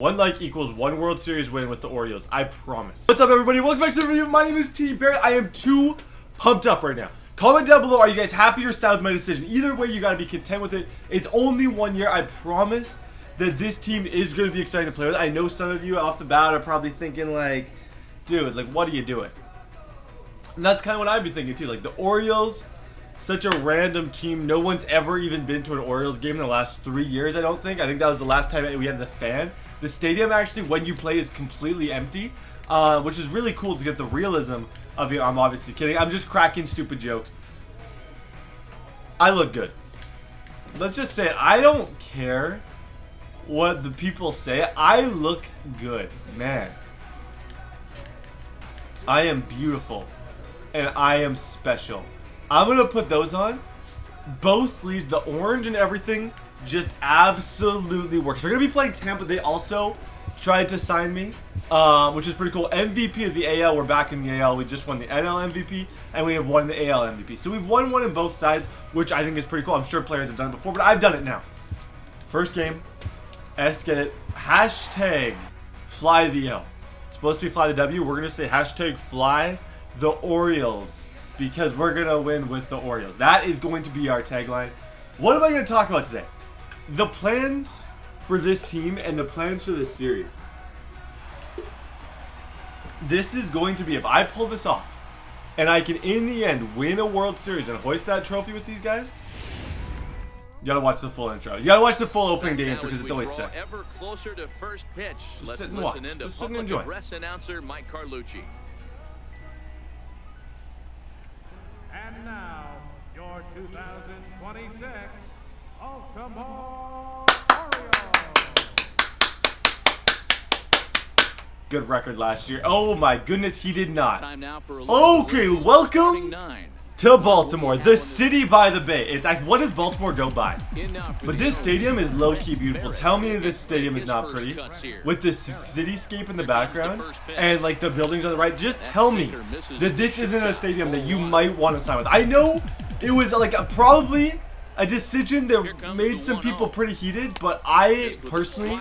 1 like equals 1 World Series win with the Orioles. I promise. What's up, everybody? Welcome back to the video. My name is TDBarrett. I am too pumped up right now. Comment down below, are you guys happy or sad with my decision? Either way, you gotta be content with it. It's only 1 year. I promise that this team is gonna be exciting to play with. I know some of you off the bat are probably thinking like, dude, like, what are you doing? And that's kind of what I'd be thinking too. Like, the Orioles, such a random team. No one's ever even been to an Orioles game in the last 3 years, I don't think. I think that was the last time we had the fan. The stadium, actually, when you play, is completely empty, which is really cool to get the realism of it. I'm obviously kidding. I'm just cracking stupid jokes. I look good. Let's just say it. I don't care what the people say. I look good, man. I am beautiful, and I am special. I'm going to put those on. Both sleeves, the orange and everything, just absolutely works. We're going to be playing Tampa. They also tried to sign me, which is pretty cool. MVP of the AL. We're back in the AL. We just won the NL MVP, and we have won the AL MVP. So we've won one in both sides, which I think is pretty cool. I'm sure players have done it before, but I've done it now. First game. S get it. Hashtag fly the L. It's supposed to be fly the W. We're going to say hashtag fly the Orioles, because we're going to win with the Orioles. That is going to be our tagline. What am I going to talk about today? The plans for this team and the plans for this series. This is going to be, if I pull this off and I can in the end win a World Series and hoist that trophy with these guys, you gotta watch the full intro. You gotta watch the full opening day intro because it's always sick. Ever closer to first pitch. Just sit and watch. Just sit and enjoy. Address announcer Mike Carlucci. And now, your 2026 Baltimore Orioles. Good record last year. Oh my goodness, he did not. Time now for a Okay, welcome to Baltimore, the city by the bay. It's like, what does Baltimore go by? But this stadium is low-key beautiful. Tell me this stadium is not pretty. With this cityscape in the background and like the buildings on the right. Just tell me that this isn't a stadium that you might want to sign with. I know it was like probably a decision that made some people pretty heated, but I personally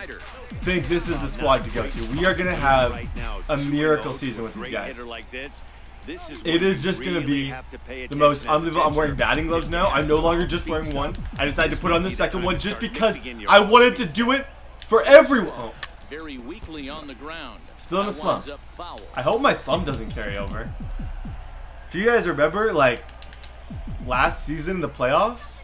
think this is the squad to go to. We are going to have a miracle season with these guys. It is just going to be the most unbelievable. I'm wearing batting gloves now. I'm no longer just wearing one. I decided to put on the second one just because I wanted to do it for everyone. Oh. Very weakly on the ground. Still in a slump. I hope my slump doesn't carry over. If you guys remember, like, last season in the playoffs,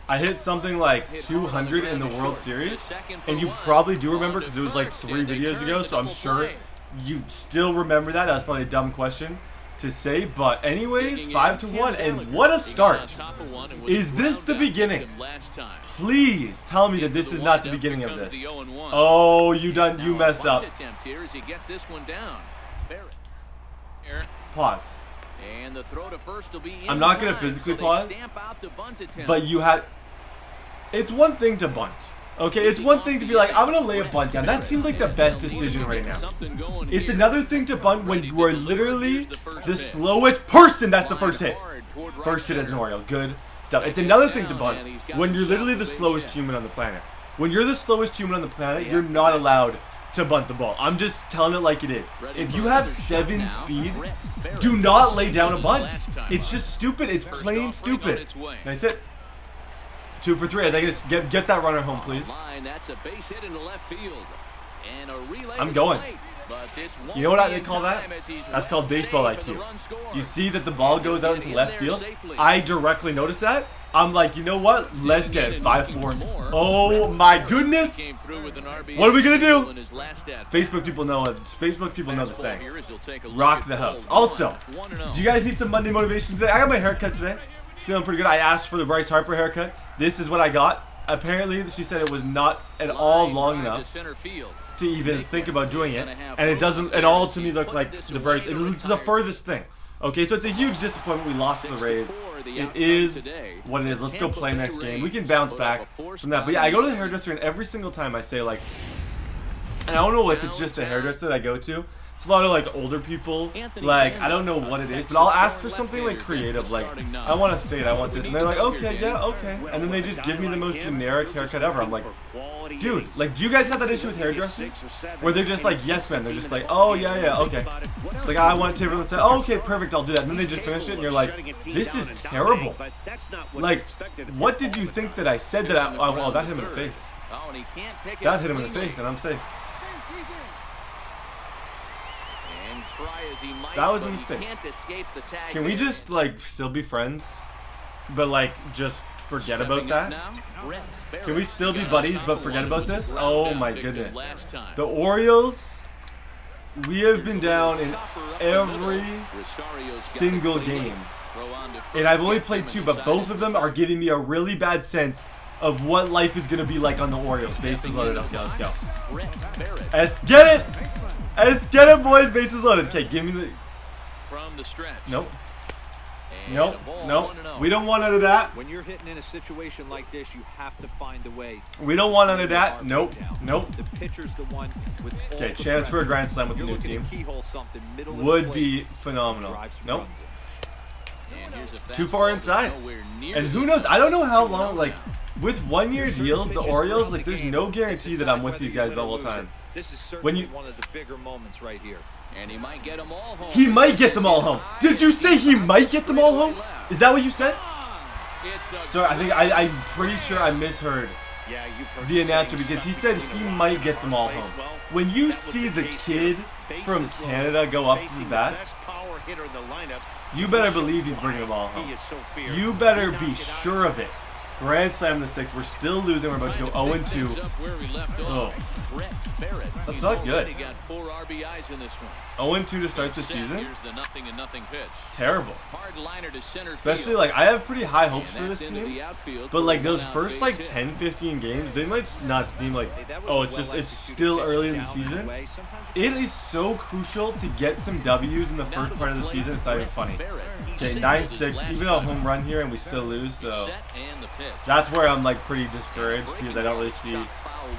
I hit something like 200 in the World Series. And you probably do remember because it was like 3 videos ago, so I'm sure you still remember that. That's probably a dumb question to say, but anyways, 5-1, and what a start. Is this the beginning? Please tell me that this is not the beginning of this. Oh, you messed up. Pause. I'm not going to physically pause, but you had... It's one thing to bunt. Okay, it's one thing to be like, I'm going to lay a bunt down. That seems like the best decision right now. It's another thing to bunt when you are literally the slowest person. That's the first hit. First hit as an Oriole. Good stuff. It's another thing to bunt when you're literally the slowest human on the planet. When you're the slowest human on the planet, you're not allowed to bunt the ball. I'm just telling it like it is. If you have 7 speed, do not lay down a bunt. It's just stupid. It's plain stupid. Nice hit. 2 for 3. I think it's get that runner home, please. I'm going. You know what I call that? That's called baseball IQ. You see that the ball goes out into left field. I directly noticed that. I'm like, you know what? Let's get it. 5-4. Oh my goodness! What are we gonna do? Facebook people know it. Facebook people know the saying. Rock the house. Also, do you guys need some Monday motivation today? I got my haircut today. It's feeling pretty good. I asked for the Bryce Harper haircut. This is what I got. Apparently, she said it was not at all long enough to even think about doing it, and it doesn't at all to me look like the Bryce. It's the furthest thing. Okay, so it's a huge disappointment. We lost to the Rays. It is what it is. Let's go play next game. We can bounce back from that. But yeah, I go to the hairdresser, and every single time I say like, and I don't know if it's just the hairdresser that I go to It's a lot of like older people. Like I don't know what it is, but I'll ask for something like creative. Like I want a fade, I want this, and they're like, okay, yeah, okay, and then they just give me the most generic haircut ever. I'm like, dude, like, do you guys have that issue with hairdressers where they're just like, yes, man? They're just like, oh yeah, yeah, okay. Like I want to taper and say, oh, okay, perfect, I'll do that. And then they just finish it, and you're like, this is terrible. Like, what did you think that I said that I? Oh, well, that hit him in the face. That hit him in the face, and I'm safe. That was a mistake. Can we just like still be friends, but like just forget about that? Can we still be buddies but forget about this? Oh my goodness. The Orioles, we have been down in every single game. And I've only played 2, but both of them are giving me a really bad sense of what life is going to be like on the Orioles. Bases loaded. Okay, let's go. Let's get it! Let's get it, boys. Bases loaded. Okay, give me the... From the stretch. Nope. Nope. Nope. We don't want none of that. When you're hitting in a situation like this, you have to find a way. We don't want none of that. Nope. Nope. The pitcher's the one with okay, chance for a grand slam with the new team. Would be phenomenal. Nope. Too far inside. And who knows? I don't know how long, like, with 1-year deals, the Orioles, like, there's no guarantee that I'm with these guys the whole time. This is certainly one of the bigger moments right here. And he might get them all home. He might get them all home. Did you say he might get them all home? Is that what you said? So I think I'm pretty sure I misheard the announcer because he said he might get them all home. When you see the kid from Canada go up to the bat, you better believe he's bringing them all home. You better be sure of it. Grand slam the sticks. We're still losing. We're about to go 0-2. Oh, that's not good. 0-2 to start the season. It's terrible. Especially like I have pretty high hopes for this team, but like those first like 10-15 games, they might not seem like, oh, it's still early in the season. It is so crucial to get some W's in the first part of the season. It's not even funny. Okay, 9-6, even a home run here, and we still lose. So that's where I'm like pretty discouraged because I don't really see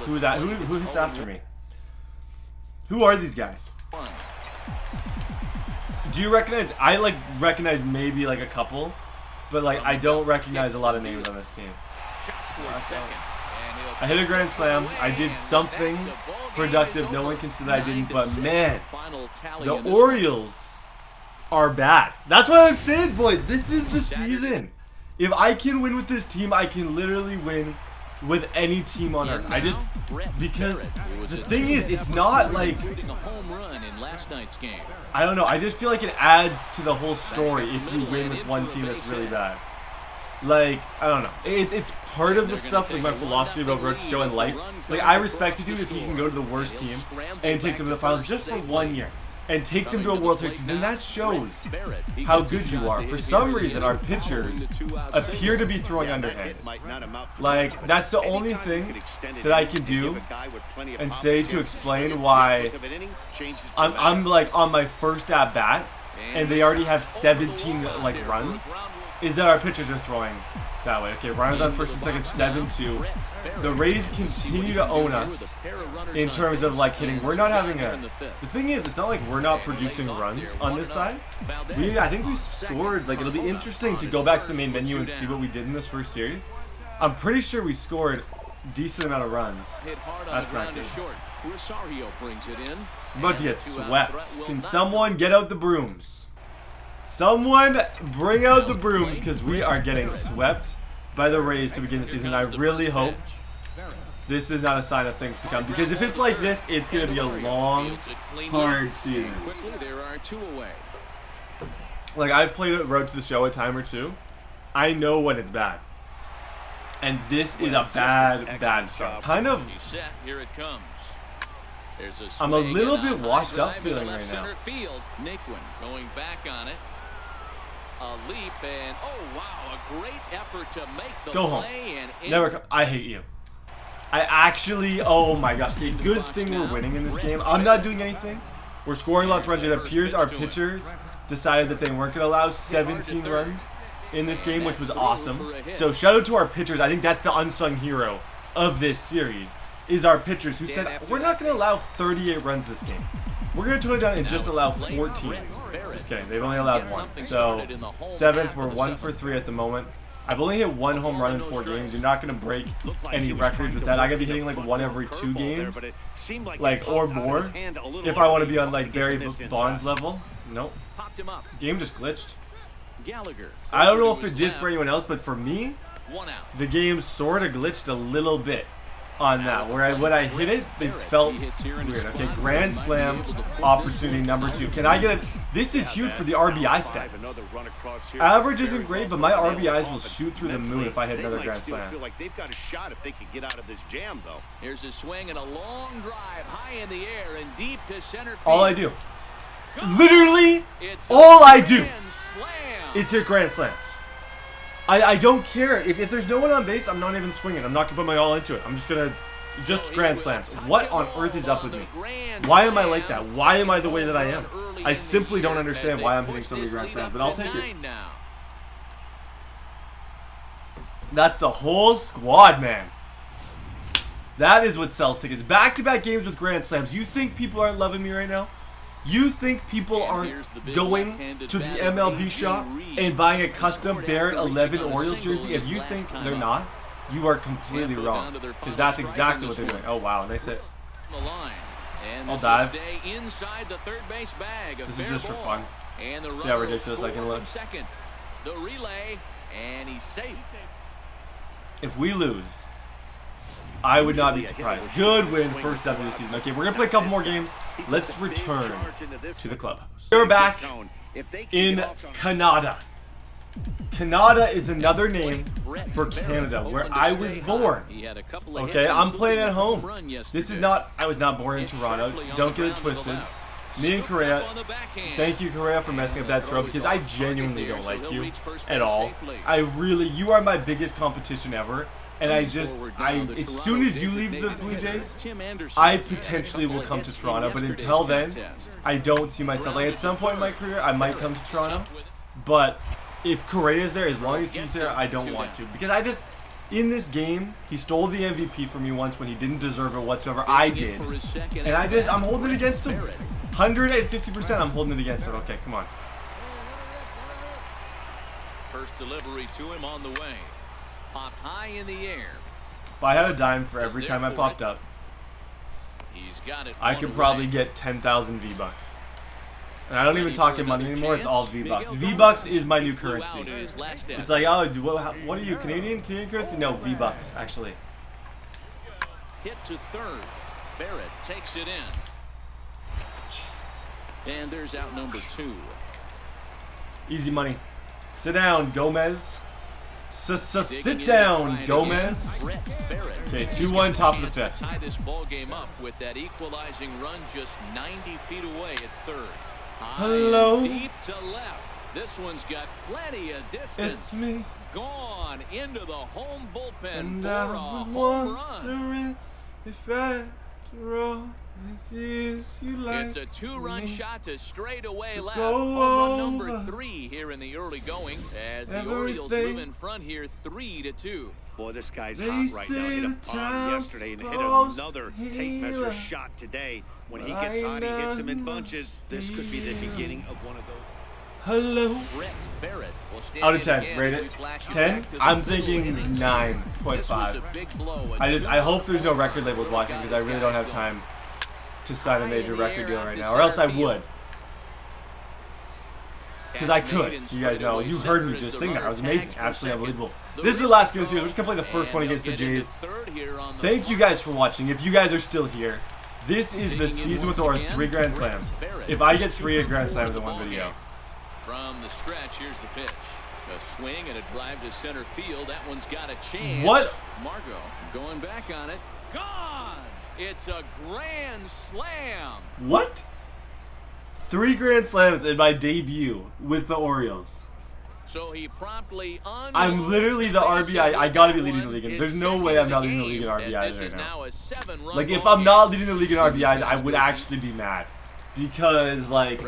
who's that. Who hits after me? Who are these guys? Do you recognize? I like recognize maybe like a couple, but like I don't recognize a lot of names on this team. I hit a grand slam. I did something productive. No one can say that I didn't, but man, the Orioles are bad. That's what I'm saying, boys. This is the season. If I can win with this team, I can literally win with any team on earth. Because the thing is, it's not like, I don't know, I just feel like it adds to the whole story if you win with one team that's really bad. Like, I don't know, it's part of the stuff, like my philosophy about Road to Show in life. Like, I respect a dude if he can go to the worst team and take them to the finals just for 1 year and take them to a World Series, then that shows how good you are. For some reason, our pitchers appear to be throwing underhand. Like, that's the only thing that I can do and say to explain why I'm like on my first at bat and they already have 17 like runs, is that our pitchers are throwing that way. Okay, runners on first and second, 7-2. The Rays continue to own us in terms of like hitting. We're not having a... The thing is, it's not like we're not producing runs on this side. I think we scored. Like, it'll be interesting to go back to the main menu and see what we did in this first series. I'm pretty sure we scored a decent amount of runs. That's not good. I'm about to get swept. Can someone get out the brooms? Someone bring out the brooms because we are getting swept by the Rays to begin the season. I really hope this is not a sign of things to come, because if it's like this, it's going to be a long, hard season. Like, I've played Road to the Show a time or two. I know when it's bad. And this is a bad start. Kind of... I'm a little bit washed up feeling right now. Going back on it. A leap and oh wow, a great effort to make the go home. Never come. I hate you. I actually, oh my gosh, okay, good thing we're winning in this game. I'm not doing anything. We're scoring lots of runs. It appears our pitchers decided that they weren't going to allow 17 runs in this game, which was awesome. So shout out to our pitchers. I think that's the unsung hero of this series, is our pitchers who said, we're not going to allow 38 runs this game. We're going to tone it down and just allow 14. Just kidding. They've only allowed 1. So, 7th, we're 1 for 3 at the moment. I've only hit 1 home run in 4 games. You're not going to break any records with that. I got to be hitting like 1 every 2 games. Like, or more. If I want to be on like Barry Bonds level. Nope. Game just glitched. I don't know if it did for anyone else, but for me, the game sort of glitched a little bit on that. Where when I hit it, it felt weird. Okay, grand slam opportunity number 2. Can I get it? This is huge for the RBI stats. Average isn't great, but my RBIs will shoot through the moon if I hit another grand slam. Here's a swing and a long drive high in the air and deep to center field. All I do, literally, all I do is hit grand slams. I don't care. If there's no one on base, I'm not even swinging. I'm not going to put my all into it. I'm just going to grand slams. What on earth is up with me? Why am I like that? Why am I the way that I am? I simply don't understand why I'm hitting so many grand slams, but I'll take it. That's the whole squad, man. That is what sells tickets. Back-to-back games with grand slams. You think people aren't loving me right now? You think people aren't going to the MLB shop and buying a custom Barrett 11 Orioles jersey? If you think they're not, you are completely wrong. Because that's exactly what they're doing. Oh, wow. Nice hit. I'll dive. This is just for fun. See how ridiculous I can look. If we lose, I would not be surprised. Good win, first W of the season. Okay, we're going to play a couple more games. Let's return to the clubhouse. We're back in Canada. Canada is another name for Canada, where I was born. Okay, I'm playing at home. This is not, I was not born in Toronto. Don't get it twisted. Me and Correa, thank you Correa for messing up that throw, because I genuinely don't like you at all. You are my biggest competition ever. And as soon as you leave the Blue Jays, I potentially will come to Toronto. But until then, I don't see myself. Like, at some point in my career, I might come to Toronto. But if Correa is there, as long as he's there, I don't want to. Because in this game, he stole the MVP from me once when he didn't deserve it whatsoever. I did. And I'm holding it against him. 150%, I'm holding it against him. Okay, come on. First delivery to him on the way. Popped high in the air. If I had a dime for every time I popped up, I could probably get 10,000 V-Bucks. And I don't even talk in money anymore, it's all V-Bucks. V-Bucks is my new currency. It's like, oh, what are you, Canadian? Canadian currency? No, V-Bucks, actually. Hit to third. Barrett takes it in. And there's out number 2. Easy money. Sit down, Gomez. Sit down, Gomez. Okay, 2-1, top of the 5th. Tie this ball game up with that equalizing run just 90 feet away at third. Hello. Deep to left. This one's got plenty of distance. It's me. Gone into the home bullpen And for I a was home run. wondering if after all these years you like It's a 2-run shot to straightaway left. go Home run number over 3 here in the early going as the everything. Orioles move in front here 3-2. Boy, this guy's They hot right now. say Hit a the bomb time's yesterday and hit supposed another to tape measure heal. shot today. When he I gets hot, he hits him in know bunches. This could be the beginning of one of those. Hello. Brett Barrett will stand Out of in 10, again rate as we it. flash you 10? back to the I'm middle thinking innings. This was 9.5. a big blow. I hope there's no record labels watching, because I really don't have time to sign a major record deal right now, or else I would. Because I could. You guys know. You heard me just sing that. It was amazing. Absolutely unbelievable. This is the last game of the series. We're just going to play the first one against the Jays. Thank you guys for watching. If you guys are still here, this is the season with the Orioles. 3 grand slams. If I get 3 grand slams in one video. From the stretch, here's the pitch. A swing and a drive to center field. That one's got a chance. What? Margot going back on it. Gone! It's a grand slam. What? 3 grand slams in my debut with the Orioles. So he promptly I'm literally the RBI. I gotta be leading the league. There's no way I'm not leading the league in RBIs right now. Like, if I'm not leading the league in RBIs, I would actually be mad. Because, like,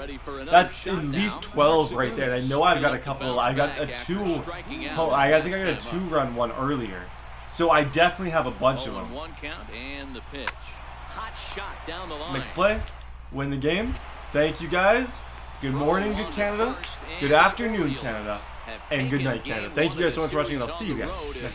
that's at least 12 right there. And I know I've got a couple. I got a 2. Oh, I think I got a 2-run one earlier. So I definitely have a bunch of them. One count and the pitch. Hot shot down the line. Make play. win the game. Thank you guys. Good morning, good Canada. Good afternoon, Canada. And good night, Canada. Thank you guys so much for watching, and I'll see you guys next time.